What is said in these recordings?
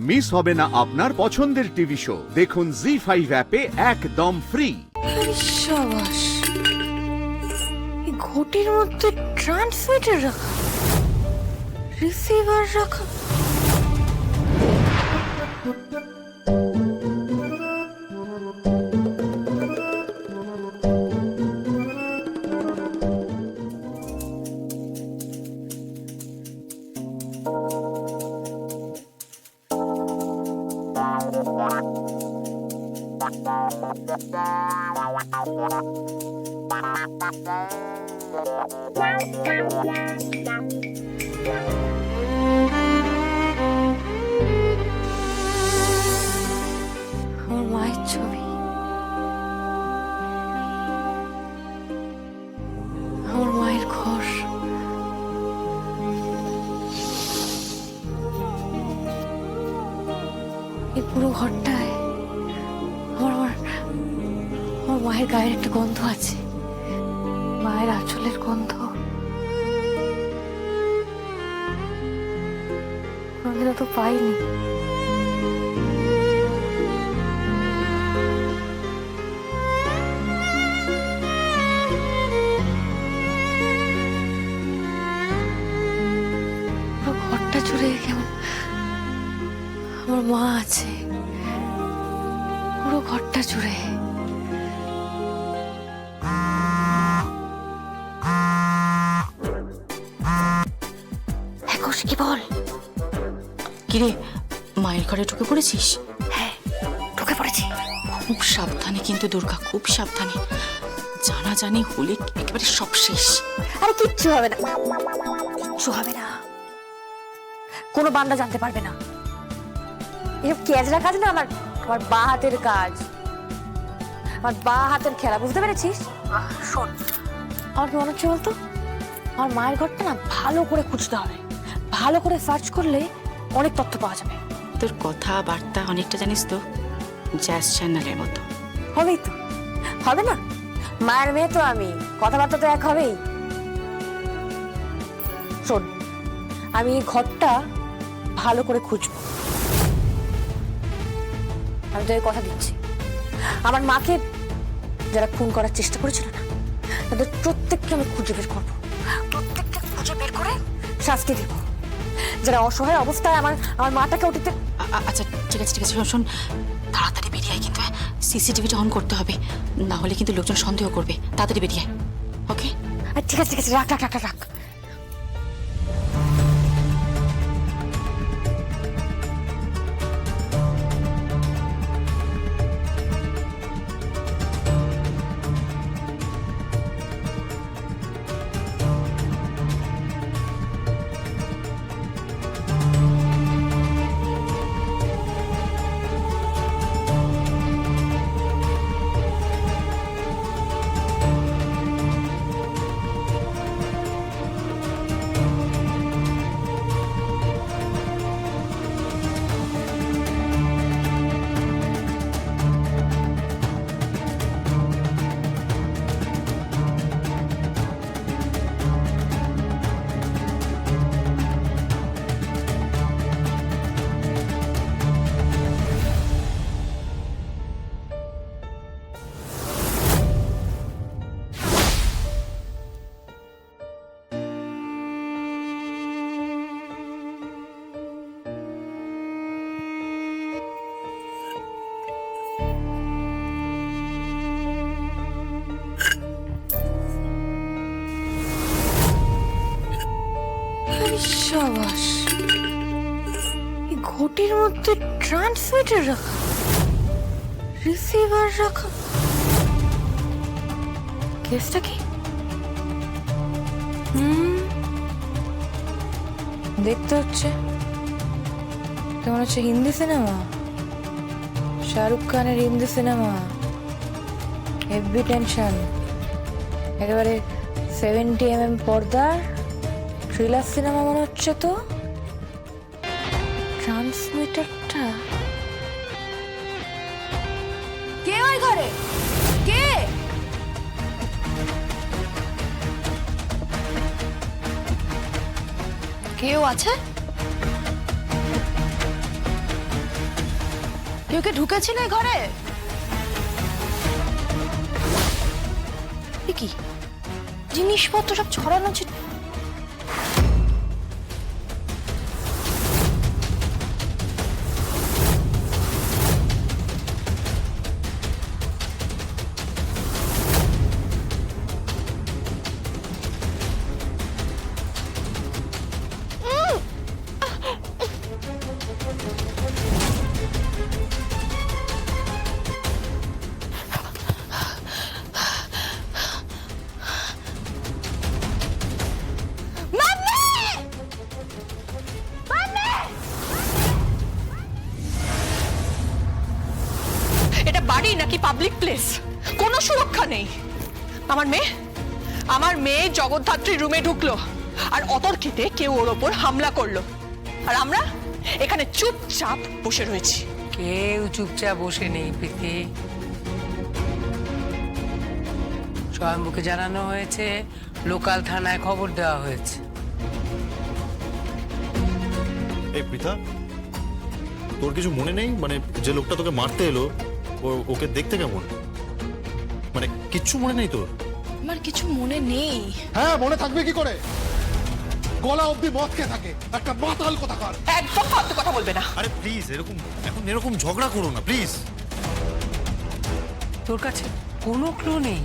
Miss হবে না আপনার পছন্দের টিভি শো। দেখুন জি5 অ্যাপে একদম ফ্রি। সাবাস, এই ঘটির মধ্যে ট্রান্সমিটার রাখা, রিসিভার রাখা। আমার মায়ের ছবি, আমার মায়ের ঘর। এই পুরো ঘরটায় আমার আমার আমার মায়ের গায়ের একটা গন্ধ আছে, মায়ের আঁচলের গন্ধ। কোনোদিন তো পাইনি। পুরো ঘরটা জুড়ে কেমন আমার মা আছে, পুরো ঘরটা জুড়ে। কি বল? কিরে, মায়ের ঘরে ঢুকে পড়েছিস? হ্যাঁ, ঢুকে পড়েছি। খুব সাবধানে কিন্তু দুর্গা, খুব সাবধানে। জানাজানি হলে একেবারে সব শেষ। আরে কিচ্ছু হবে না, কিচ্ছু হবে না, কোনো বান্দা জানতে পারবে না। এসব ক্যাজরা কাজ না, আমার আমার বা হাতের কাজ, আমার বা হাতের খেলা, বুঝতে পেরেছিস? শোন, আমার কি মনে হচ্ছে বলতো, আমার মায়ের ঘরটা না ভালো করে খুঁজতে হবে, ভালো করে সার্চ করলে অনেক তথ্য পাওয়া যাবে। তোর কথাবার্তা অনেকটা জানিস তো জ্যাজ চ্যানেলের মতো। হবেই তো, হবে না? মায়ের মেয়ে তো আমি, কথাবার্তা তো এক হবেই। শোন, আমি এই ঘরটা ভালো করে খুঁজবো, আমি তোকে কথা দিচ্ছি। আমার মাকে যারা খুন করার চেষ্টা করেছিল না, তাদের প্রত্যেককে আমি খুঁজে বের করবো, প্রত্যেককে খুঁজে বের করে শাস্তি দেব। যারা অসহায় অবস্থায় আমার আমার মাটাকে অতীতে। আচ্ছা ঠিক আছে ঠিক আছে, শোন শোন, তাড়াতাড়ি বেরিয়ে আয়, কিন্তু সিসিটিভিটা অন করতে হবে, না হলে কিন্তু লোকজন সন্দেহ করবে। তাড়াতাড়ি বেরিয়ে আয়, ওকে? ঠিক আছে ঠিক আছে, রাখ রাখ রাখ রাখ। সাবাস, এই ঘটির মধ্যে ট্রান্সমিটার রাখা, রিসিভার রাখা। কেসটা কি? দেখতে হচ্ছে কেমন হচ্ছে হিন্দি সিনেমা, শাহরুখ খানের হিন্দি সিনেমা, হেভি টেনশন, একেবারে 70 mm পর্দার থ্রিলার সিনেমা মনে হচ্ছে তো। ট্রান্সমিটারটা কে? ওই ঘরে কে? কেউ আছে? কেউ কে ঢুকেছিল এই ঘরে? এ কি জিনিসপত্র সব ছড়ানো ছিল। এটা বাড়ি নাকি পাবলিক প্লেস? কোনো সুরক্ষা নেই। আমার মেয়ে জগদ্ধাত্রী রুমে ঢুকলো আর অতর্কিতে কেউ ওর ওপর হামলা করলো, আর আমরা এখানে চুপচাপ বসে রয়েছি। কেউ চুপচাপ বসে নেই প্রীতি। স্বয়ম্ভুকে জানানো হয়েছে, লোকাল থানায় খবর দেওয়া হয়েছে। এই পৃথা, তোর কিছু মনে নেই? মানে যে লোকটা তোকে মারতে এলো ওকে দেখতে কেমন? মানে কিচ্ছু মনে নেই তোর? আমার কিছু মনে নেই। হ্যাঁ, মনে থাকবে কি করে? গলা অবধি মদ খেয়ে থাকে, একটা মাতাল কোথাকার। একদম ফালতু কথা বলবে না। আরে প্লিজ, এরকম ঝগড়া করো না প্লিজ। তোর কাছে কোনো ক্লু নেই?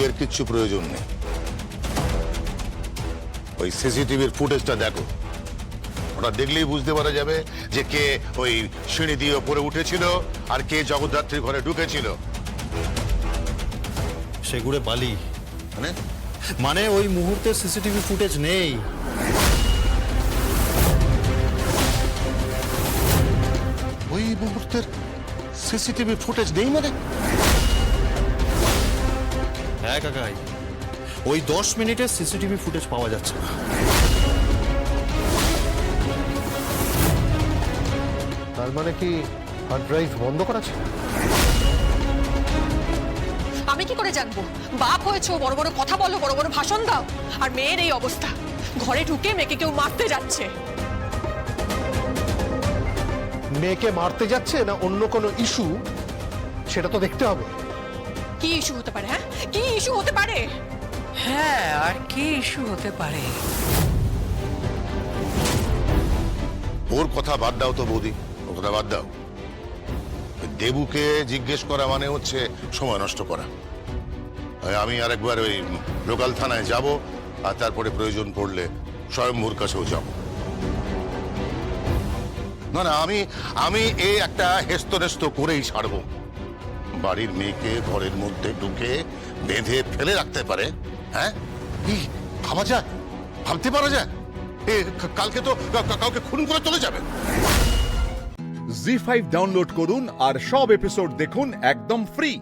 এর কিচ্ছু প্রয়োজন নেই। ওই সিসিটিভির ফুটেজটা দেখো, ওটা দেখলেই বুঝতে পারা যাবে যে কে ওই সিঁড়ি দিয়ে ওপরে উঠেছিল আর কে জগদ্ধাত্রীর ঘরে ঢুকেছিল। সেগুড়ে বালি মানে মানে ওই মুহূর্তের সিসিটিভি ফুটেজ নেই। ওই মুহূর্তের সিসিটিভি ফুটেজ নেই মানে? হ্যাঁ কাকাই, ওই 10 মিনিটের সিসিটিভি ফুটেজ পাওয়া যাচ্ছে না। তার মানে কি হার্ড ড্রাইভ বন্ধ করা ছিল? আমি কি করে জানবো? বাপ হয়েছে, বড় বড় কথা বলো, বড় বড় ভাষণ দাও, আর মেয়ের এই অবস্থা। ঘরে ঢুকে মেয়েকে কেউ মারতে যাচ্ছে। মেয়েকে মারতে যাচ্ছে না অন্য কোনো ইস্যু, সেটা তো দেখতে হবে। কি ইস্যু হতে পারে? হ্যাঁ, কি ইস্যু হতে পারে? হ্যাঁ, আর কি ইস্যু হতে পারে? ওর কথা বাদ দাও তো বৌদি, ওর কথা বাদ দাও। দেবুকে জিজ্ঞেস করা মানে হচ্ছে সময় নষ্ট করা। আমি আরেকবার ওই লোকাল থানায় যাব, আর তারপরে প্রয়োজন পড়লে স্বয়ম্ভুর কাছেও যাব। না না, আমি এই একটা হেস্তনেস্ত করেই ছাড়বো। বাড়ির মেয়েকে ঘরের মধ্যে ঢুকে বেঁধে ফেলে রাখতে পারে? হ্যাঁ, কি ভাবা যায়? ভাবতে পারা যায়? কালকে তো কাউকে খুন করে চলে যাবে। জি5 ডাউনলোড করুন আর সব এপিসোড দেখুন একদম ফ্রি।